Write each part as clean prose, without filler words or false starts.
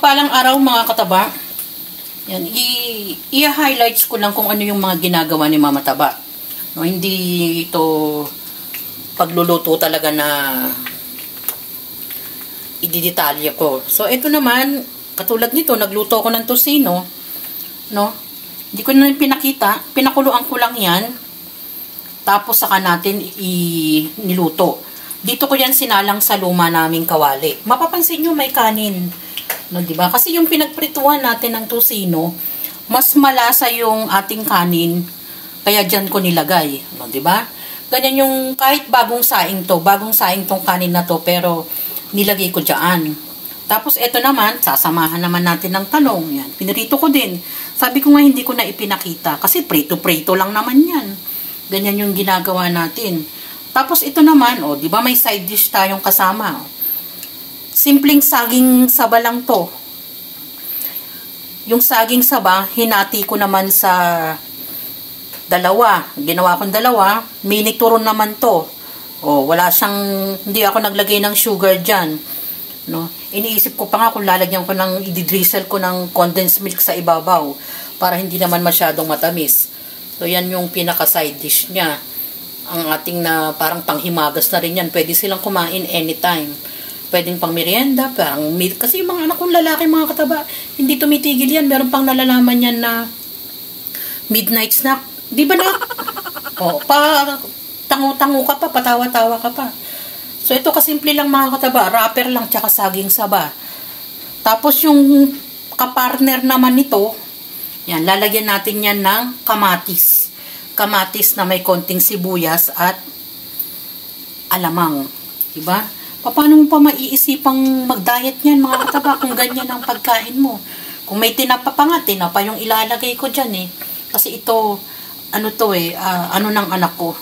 mapagpalang araw mga kataba. Yan, i-highlights ko lang kung ano yung mga ginagawa ni Mama Taba. No, hindi ito pagluluto talaga na ididetalye ko. So, ito naman, katulad nito, nagluto ako ng tosino. No? Hindi ko na pinakita. Pinakuluan ko lang yan. Tapos, saka natin niluto. Dito ko yan sinalang sa luma naming kawali. Mapapansin nyo, may kanin. No, diba? Kasi yung pinagprituhan natin ng tosino, mas malasa yung ating kanin. Kaya dyan ko nilagay. No, diba? Ganyan yung kahit bagong saing tong kanin na to, pero nilagay ko dyan. Tapos, ito naman, sasamahan naman natin ng talong. Yan. Pinirito ko din. Sabi ko nga, hindi ko na ipinakita. Kasi prito-prito lang naman yan. Ganyan yung ginagawa natin. Tapos, ito naman, di ba may side dish tayong kasama. Simpleng saging saba lang to. Yung saging saba, hinati ko naman sa dalawa. Ginawa kong dalawa. Mini turon naman to. Wala siyang, hindi ako naglagay ng sugar dyan. No? Iniisip ko pa nga kung lalagyan ko ng, i-drizzle ko ng condensed milk sa ibabaw para hindi naman masyadong matamis. So, yan yung pinaka-side dish niya. Ang ating na parang panghimagas na rin yan. Pwede silang kumain anytime. Pwedeng pang merienda, parang milk. Kasi yung mga anak kong lalaki, mga kataba, hindi tumitigil yan. Meron pang nalalaman yan na midnight snack. Di ba na? Tango-tango ka pa, patawa-tawa ka pa. So, ito kasimple lang mga kataba. Wrapper lang, tsaka saging saba. Tapos yung kapartner naman nito, yan, lalagyan natin yan ng kamatis. Kamatis na may konting sibuyas at alamang. Diba? Paano mo pa maiisipang mag-diet niyan mga kataba kung ganyan ang pagkain mo? Kung may tinapa pa nga, tinapa yung ilalagay ko dyan Kasi ito, ano ng anak ko.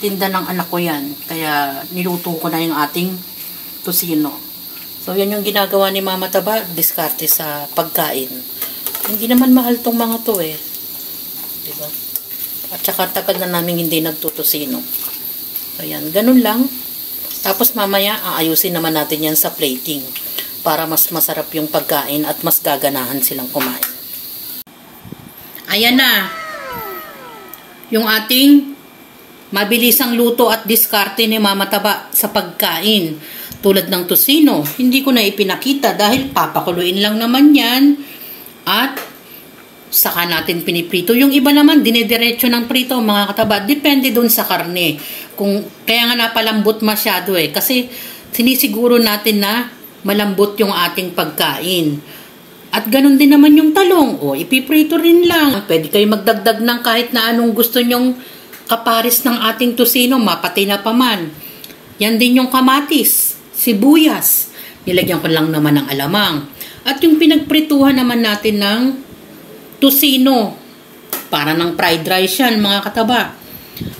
Tinda ng anak ko yan. Kaya niluto ko na yung ating tosino. So, yan yung ginagawa ni Mama Taba, diskarte sa pagkain. Hindi naman mahal tong mga to Diba? At saka tagal na namin hindi nagtutosino. Ayan, ganun lang. Tapos mamaya, aayusin naman natin yan sa plating. Para mas masarap yung pagkain at mas gaganahan silang kumain. Ayan na. Yung ating mabilisang luto at diskarte ni Mama Taba sa pagkain. Tulad ng tosino, hindi ko na ipinakita dahil papakuluin lang naman yan. At saka natin piniprito. Yung iba naman, dinidiretso ng prito, mga kataba. Depende dun sa karne. Kaya nga napalambot masyado Kasi sinisiguro natin na malambot yung ating pagkain. At ganun din naman yung talong. Ipiprito rin lang. Pwede kayo magdagdag ng kahit na anong gusto nyong kaparis ng ating tosino. Mapati na pa man. Yan din yung kamatis, sibuyas. Nilagyan ko lang naman ng alamang. At yung pinagprituhan naman natin ng tosino. Para ng fried rice yan, mga kataba.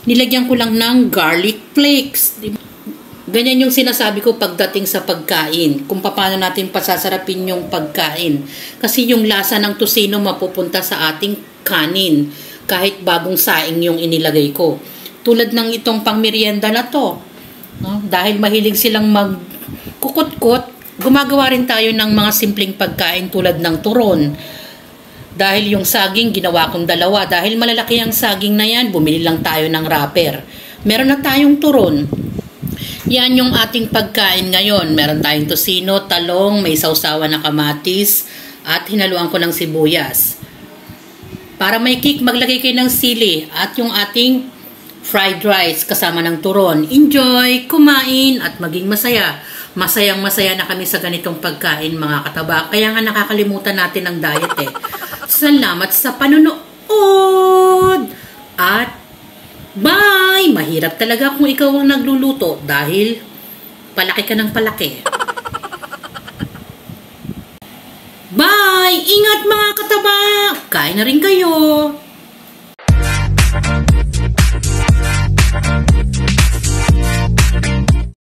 Nilagyan ko lang ng garlic flakes. Ganyan yung sinasabi ko pagdating sa pagkain. Kung paano natin pasasarapin yung pagkain. Kasi yung lasa ng tosino mapupunta sa ating kanin. Kahit bagong saing yung inilagay ko. Tulad ng itong pangmerienda na to. No? Dahil mahilig silang magkukot-kot, gumagawa rin tayo ng mga simpleng pagkain tulad ng turon. Dahil yung saging, ginawa kong dalawa. Dahil malalaki ang saging na yan, bumili lang tayo ng wrapper. Meron na tayong turon. Yan yung ating pagkain ngayon. Meron tayong tosino, talong, may sausawan na kamatis, at hinaluan ko ng sibuyas. Para may kick, maglagay kayo ng sili at yung ating fried rice kasama ng turon. Enjoy, kumain, at maging masaya. Masayang-masaya na kami sa ganitong pagkain, mga kataba. Kaya nga nakakalimutan natin ang diet Salamat sa panonood! At bye! Mahirap talaga kung ikaw ang nagluluto dahil palaki ka ng palaki. Bye! Ingat mga kataba! Kain na rin kayo!